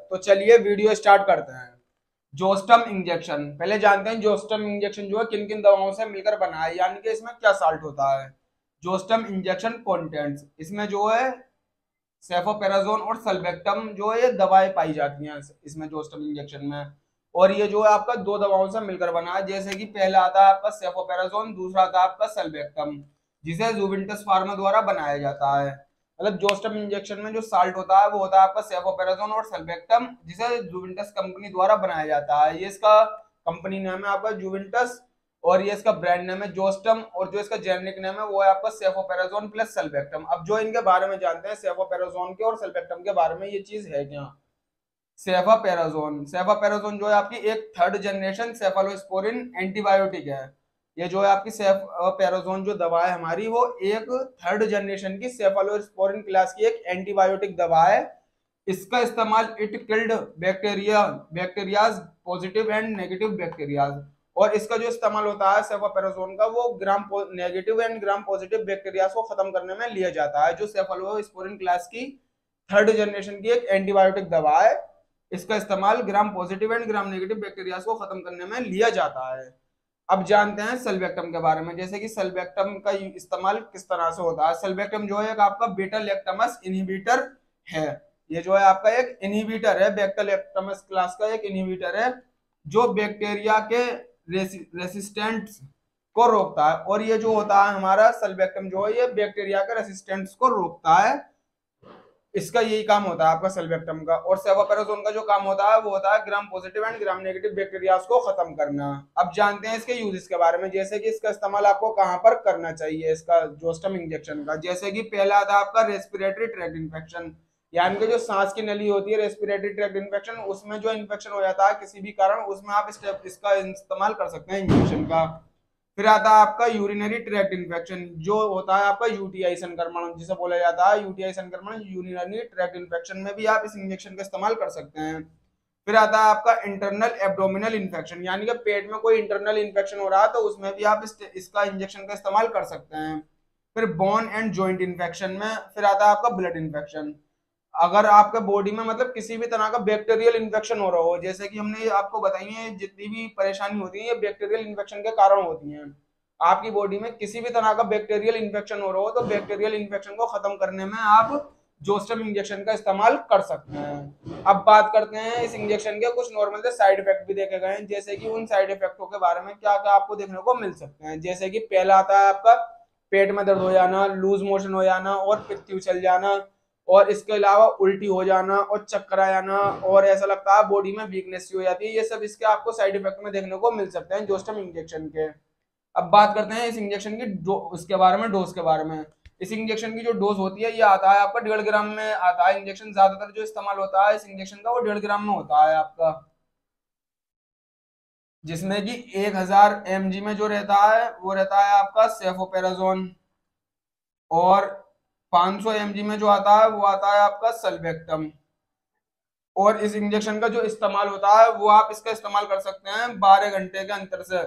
तो चलिए video start करते हैं। जोस्टम इंजेक्शन, पहले जानते हैं जोस्टम इंजेक्शन जो है किन किन दवाओं से मिलकर बना है, यानी कि इसमें क्या साल्ट होता है। जोस्टम इंजेक्शन कंटेंट्स, इसमें जो है सेफोपेराजोन और सल्बेक्टम जो है ये दवाएं पाई जाती हैं इसमें जोस्टम इंजेक्शन में। और ये जो है आपका दो दवाओं से मिलकर बना है, जैसे कि पहला आता है आपका सेफोपेराजोन, दूसरा आता है आपका सल्बेक्टम, जिसे जुवेंटस फार्मा द्वारा बनाया जाता है। मतलब जोस्टम इंजेक्शन में जो साल्ट होता है वो होता है आपका सेफोपेराजोन और सल्बेक्टम, जिसे जुवेंटस कंपनी द्वारा बनाया जाता है। ये इसका कंपनी नेम है आपका जुवेंटस, और ये इसका ब्रांड नेम है जोस्टम, और जो इसका जेनेरिक नेम है वो है आपका सेफोपेराजोन प्लस सल्बेक्टम। अब जो इनके बारे में जानते हैं सेफोपेराजोन के और सल्बेक्टम के बारे में, ये चीज है क्या। सेफापेराजोन, सेफापेराजोन जो है आपकी एक थर्ड जनरेशन सेफालोस्पोरिन एंटीबायोटिक है। ये जो है आपकी सेफापेराजोन जो दवा है हमारी, वो एक थर्ड जनरेशन की सेफालोस्पोरिन क्लास की एक एंटीबायोटिक दवा है। इसका इस्तेमाल it killed bacterias positive and negative bacterias, और इसका जो इस्तेमाल होता है सेफापेराजोन का, वो gram negative and gram positive bacterias को खत्म करने में लिया जाता है। जो सेफालोस्पोरिन क्लास की थर्ड जनरेशन की एक एंटीबायोटिक दवा है, इसका इस्तेमाल gram positive and gram negative bacteria को खत्म करने में लिया जाता है। अब जानते हैं सल्बेक्टम के बारे में, जैसे कि सल्बेक्टम का इस्तेमाल किस तरह से होता है। सल्बेक्टम जो है एक आपका बीटा लैक्टमस इनहिबिटर है। ये जो है आपका एक इनहिबिटर है, बीटा लैक्टमस क्लास का एक इनहिबिटर है, जो बैक्टीरिया के रेसिस्टेंट्स को रोकता है। और ये जो होता है हमारा सल्बेक्टम जो है, ये बैक्टीरिया के रेसिस्टेंट्स को रोकता है। इसका यही काम होता है आपका सल्बेक्टम का। और सेफापेराजोन का जो काम होता है वो होता है gram positive and gram negative bacteria को खत्म करना। अब जानते हैं इसके यूजेस के बारे में, जैसे कि इसका इस्तेमाल आपको कहां पर करना चाहिए इसका जोस्टम इंजेक्शन का। जैसे कि पहला आता है आपका रेस्पिरेटरी ट्रैक्ट इन्फेक्शन, यानी कि जो सांस की नली होती है रेस्पिरेटरी ट्रैक्ट इन्फेक्शन, उसमें जो इन्फेक्शन हो जाता है किसी भी कारण, उसमें आप इसका इस्तेमाल कर सकते हैं इंजेक्शन का। फिर आता है आपका यूरिनरी ट्रैक्ट इन्फेक्शन, जो होता है आपका यूटीआई संक्रमण, जिसे बोला जाता है यूटीआई संक्रमण। यूरिनरी ट्रैक्ट इन्फेक्शन में भी आप इस इंजेक्शन का इस्तेमाल कर सकते हैं। फिर आता है आपका इंटरनल एब्डोमिनल इन्फेक्शन, यानी कि पेट में कोई इंटरनल इन्फेक्शन हो रहा है तो उसमें भी आप इसका इंजेक्शन का इस्तेमाल कर सकते हैं। फिर बोन एंड जॉइंट इन्फेक्शन में फिर आता है आपका ब्लड इन्फेक्शन, अगर आपके बॉडी में मतलब किसी भी तरह का बैक्टीरियल इन्फेक्शन हो रहा हो, जैसे कि हमने आपको बताई है जितनी भी परेशानी होती है ये बैक्टीरियल इन्फेक्शन के कारण होती है। आपकी बॉडी में किसी भी तरह का बैक्टीरियल इन्फेक्शन हो रहा हो तो बैक्टीरियल इन्फेक्शन को खत्म करने में आप जोस्टम इंजेक्शन का इस्तेमाल कर सकते हैं। अब बात करते हैं इस इंजेक्शन के कुछ नॉर्मल से साइड इफेक्ट भी देखे गए हैं, जैसे कि उन साइड इफेक्टों के बारे में क्या क्या आपको देखने को मिल सकते हैं। जैसे कि पहला आता है आपका पेट में दर्द हो जाना, लूज मोशन हो जाना और पित्त उछल जाना, और इसके अलावा उल्टी हो जाना और चक्कर आ जाना, और ऐसा लगता है बॉडी में वीकनेस हो जाती है। ये सब इसके आपको साइड इफेक्ट में देखने को मिल सकते हैं जोस्टम इंजेक्शन के। अब बात करते हैं इस इंजेक्शन की उसके बारे में, डोज के बारे में। इस इंजेक्शन की जो डोज होती है ये आता है आपका 1.5 ग्राम में आता है इंजेक्शन। ज्यादातर जो इस्तेमाल होता है इस इंजेक्शन का वो 1.5 ग्राम में होता है आपका, जिसमें कि 1000 mg में जो रहता है वो रहता है आपका सेफोपेराजोन, और 500 mg में जो आता है वो आता है आपका सल्बेक्टम। और इस इंजेक्शन का जो इस्तेमाल होता है वो आप इसका इस्तेमाल कर सकते हैं 12 घंटे के अंतर से।